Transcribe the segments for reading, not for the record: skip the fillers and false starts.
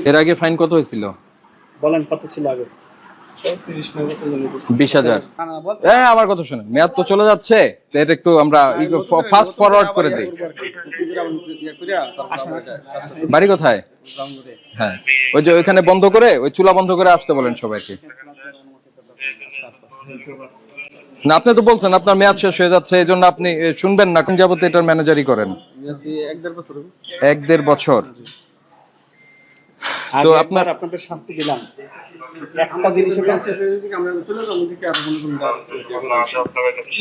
এর আগে ফাইন কত হয়েছিল বলেন, কত ছিল আগে? 20,000। হ্যাঁ, আমার কথা শুনেন, মেয়াদ তো চলে যাচ্ছে, তো এটা একটু আমরা ফাস্ট ফরওয়ার্ড করে দিই। বাড়ি কোথায়? হ্যাঁ, ওই যে ওইখানে বন্ধ করে, ওই চুলা বন্ধ করে আসতে বলেন সবাইকে। না, আপনি তো বলছেন আপনার মেয়াদ শেষ হয়ে যাচ্ছে, এই জন্য আপনি শুনবেন না। কোন যাবতে এটার ম্যানেজারই করেন? 1-1.5 বছর। তো আপনাদের শাস্তি দিলাম, একটা জিনিস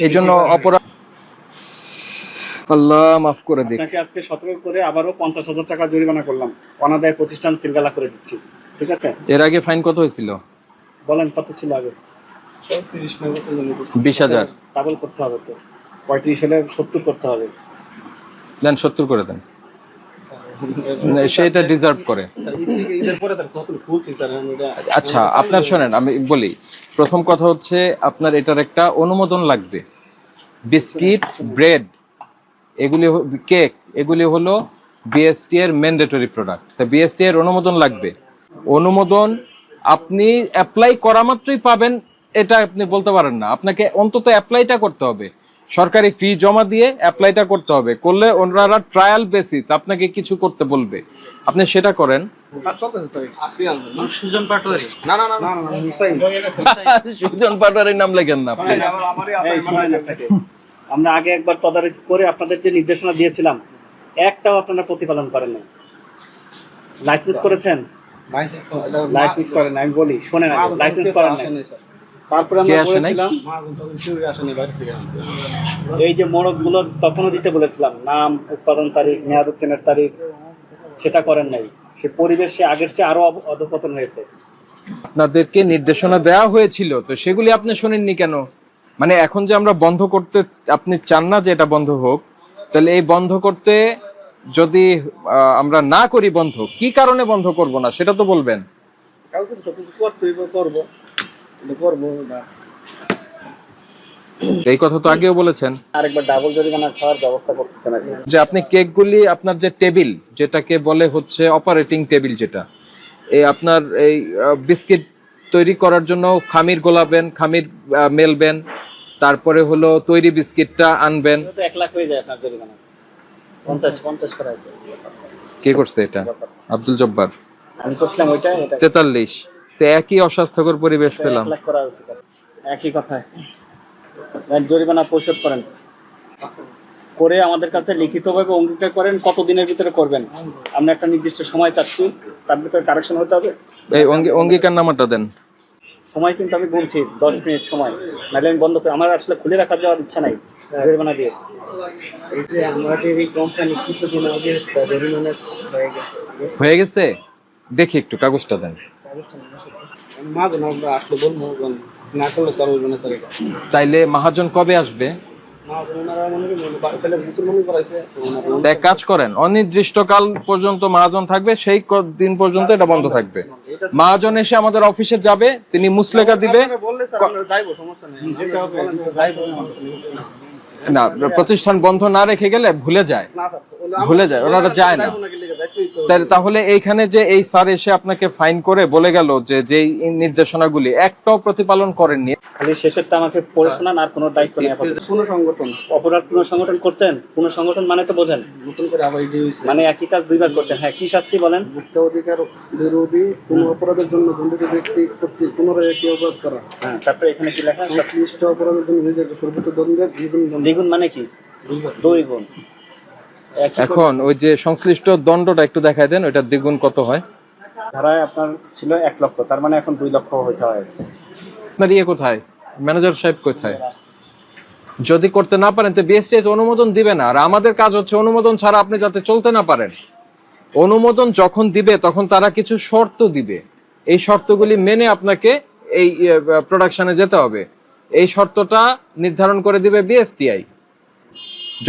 এই জন্য অপরাধ আল্লাহ মাফ করে দিক। আপনাকে আজকে সতর্ক করে আবারও 50,000 টাকা জরিমানা করলাম, অনাদায় প্রতিষ্ঠান সিলগালা করে দিচ্ছি, ঠিক আছে? এর আগে ফাইন কত হয়েছিল বলেন, কত ছিল আগে? 20,000। ডাবল করতে হবে তো, 35 হলে 70 করতে হবে। দেন 70 করে দেন, সেটা ডিজার্ভ করে। আচ্ছা, আপনার শোনেন, আমি বলি, প্রথম কথা হচ্ছে আপনার এটার একটা অনুমোদন লাগবে। বিস্কিট, ব্রেড, এগুলি, কেক, এগুলি হলো বিএসটি এর ম্যান্ডেটরি প্রোডাক্ট। তো বিএসটি এর অনুমোদন লাগবে। অনুমোদন আপনি অ্যাপ্লাই করা মাত্রই পাবেন এটা আপনি বলতে পারেন না। আপনাকে অন্তত অ্যাপ্লাইটা করতে হবে, সরকারি ফি জমা দিয়ে অ্যাপ্লাইটা করতে হবে। করলে ওনারা ট্রায়াল বেসিস আপনাকে কিছু করতে বলবে, আপনি সেটা করেন। সুজন পাটোয়ারি? না, সুজন পাটোয়ারির নাম লেখেন না প্লিজ। আমরা আগে একবার তদারকি করে আপনাদের যে নির্দেশনা দিয়েছিলাম, একটাও আপনারা প্রতিপালন করেন না। লাইসেন্স করেছেন? লাইসেন্স করেন, আমি বলি শোনেন, লাইসেন্স করেন না। তারপরে আমরা বলেছিলাম এই যে মোড়ক গুলো তখনও দিতে বলেছিলাম, নাম, উৎপাদন তারিখ, মেয়াদ উত্তীর্ণের তারিখ, সেটা করেন নাই। সে পরিবেশে আগের চেয়ে আরো অধঃপতন হয়েছে। আপনাদেরকে নির্দেশনা দেওয়া হয়েছিল, তো সেগুলি আপনি শোনেননি কেন? মানে এখন যে আমরা বন্ধ করতে, আপনি চান না যে এটা বন্ধ হোক, তাহলে এই বন্ধ করতে যদি আমরা না করি, বন্ধ কি কারণে বন্ধ করব না সেটা তো বলবেন। এই কথা তো আগেও বলেছেন। আরেকবার ডাবল জরিমানা খাওয়ার ব্যবস্থা করতেছেন যে আপনি কেকগুলি, আপনার যে টেবিল, যেটাকে বলে হচ্ছে অপারেটিং টেবিল, যেটা এই আপনার এই বিস্কিট তৈরি করার জন্য খামির গোলাবেন, খামির মেলবেন, তারপরে হলো তৈরি বিস্কিটটা আনবেন। 1 লাখ হয়ে যায় আপনার জরিমানা। 50 করা আছে। কে করছে এটা? আব্দুল জব্বার। আমি করলাম ওইটা, এটা 43। তো একই অস্বাস্থ্যকর পরিবেশ পেলাম। 1 লাখ করা আছে, একই কথায় জরিমানা পরিশোধ করেন, করে আমাদের কাছে লিখিতভাবে অঙ্গীকার করেন কতদিনের ভিতরে করবেন। আমরা একটা নির্দিষ্ট সময় চাচ্ছি, তার ভিতরে কারেকশন হতে হবে। এই অঙ্গীকার নামাটা দেন। সময় কিন্তু আমি বলছি 10 মিনিট সময়, নাহলে আমি বন্ধ করি। আমার আসলে খুলে রাখার যাওয়ার ইচ্ছা নাই জরিমানা দিয়ে। এই যে আমাদের এই কোম্পানি কিছুদিন আগে জরিমানা হয়ে গেছে, দেখি একটু কাগজটা দেন। চাইলে মহাজন কবে আসবে? এক কাজ করেন, অনির্দিষ্টকাল পর্যন্ত মহাজন থাকবে, সেই দিন পর্যন্ত এটা বন্ধ থাকবে। মহাজন এসে আমাদের অফিসে যাবে, তিনি মুসলেখা দিবে। না, প্রতিষ্ঠান বন্ধ না রেখে গেলে ভুলে যায়, ওনারা যায় না। তাহলে এইখানে যে এই স্যার এসে আপনাকে ফাইন করে বলে গেল যে যেই নির্দেশনাগুলি একটাও প্রতিপালন করেননি, খালি শেষেরটা আমাকে পড়ে শোনান, আর কোনো দায়িত্ব নেই। কোনো সংগঠন অপরাধ, কোনো সংগঠন করতেন, কোনো সংগঠন মানে তো বোঝেন, নতুন করে আবার মানে একই কাজ দুইবার করছেন। হ্যাঁ, কি শাস্তি বলেন? ভোক্তা অধিকার বিরোধী কোনো অপরাধের জন্য দণ্ডিত ব্যক্তি কর্তৃক পুনরায় একই অপরাধ করা। হ্যাঁ, তারপরে এখানে কি লেখা? সংশ্লিষ্ট অপরাধের জন্য সর্বোচ্চ দণ্ডের দ্বিগুণ। মানে কি? 2 গুণ। এখন ওই যে সংশ্লিষ্ট দণ্ডটা একটু দেখায় দেন, ওইটা দ্বিগুণ কত হয়? ধারায় আপনার ছিল 1 লক্ষ, তার মানে এখন 2 লক্ষ হইতে হয়। আপনার ইয়ে কোথায়, ম্যানেজার সাহেব কোথায়? যদি করতে না পারেন তো বিএসটি অনুমোদন দিবে না। আর আমাদের কাজ হচ্ছে অনুমোদন ছাড়া আপনি যাতে চলতে না পারেন। অনুমোদন যখন দিবে তখন তারা কিছু শর্ত দিবে, এই শর্তগুলি মেনে আপনাকে এই প্রোডাকশনে যেতে হবে। এই শর্তটা নির্ধারণ করে দিবে বিএসটিআই।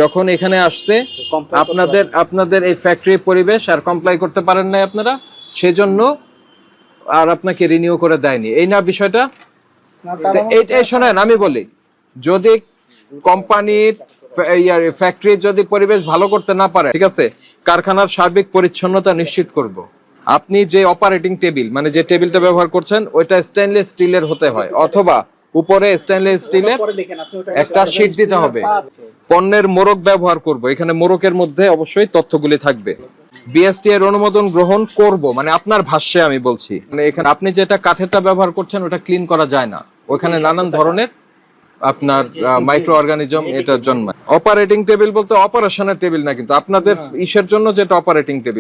যখন এখানে আসছে আপনাদের এই ফ্যাক্টরি পরিবেশ আর কমপ্লাই করতে পারেন নাই আপনারা, সেজন্য আর আপনাকে রিনিউ করে দেয়নি, এই না বিষয়টা? এইটাই শোনেন, আমি বলি, যদি কোম্পানির ফ্যাক্টরির যদি পরিবেশ ভালো করতে না পারে, ঠিক আছে, কারখানার সার্বিক পরিচ্ছন্নতা নিশ্চিত করব। আপনি যে অপারেটিং টেবিল মানে যে টেবিলটা ব্যবহার করছেন ওইটা স্টেনলেস স্টিলের হতে হয়, অথবা উপরে স্টেনলেস স্টিলের পরে দেখেন আপনি ওটা একটা শীট দিতে হবে। পণ্যের মোড়ক ব্যবহার করব, এখানে মোড়কের মধ্যে অবশ্যই তথ্যগুলি থাকবে। বিএসটি এর অনুমোদন গ্রহণ করব মানে আপনার ভাষ্যে আমি বলছি, মানে এখানে আপনি যেটা কাঠেরটা ব্যবহার করছেন ওটা ক্লিন করা যায় না, ওখানে নানান ধরনের আপনার মাইক্রো অর্গানিজম এটা জন্মায়। অপারেটিং টেবিল বলতে অপারেশনের টেবিল না, কিন্তু আপনাদের ইসের জন্য যেটা অপারেটিং টেবিল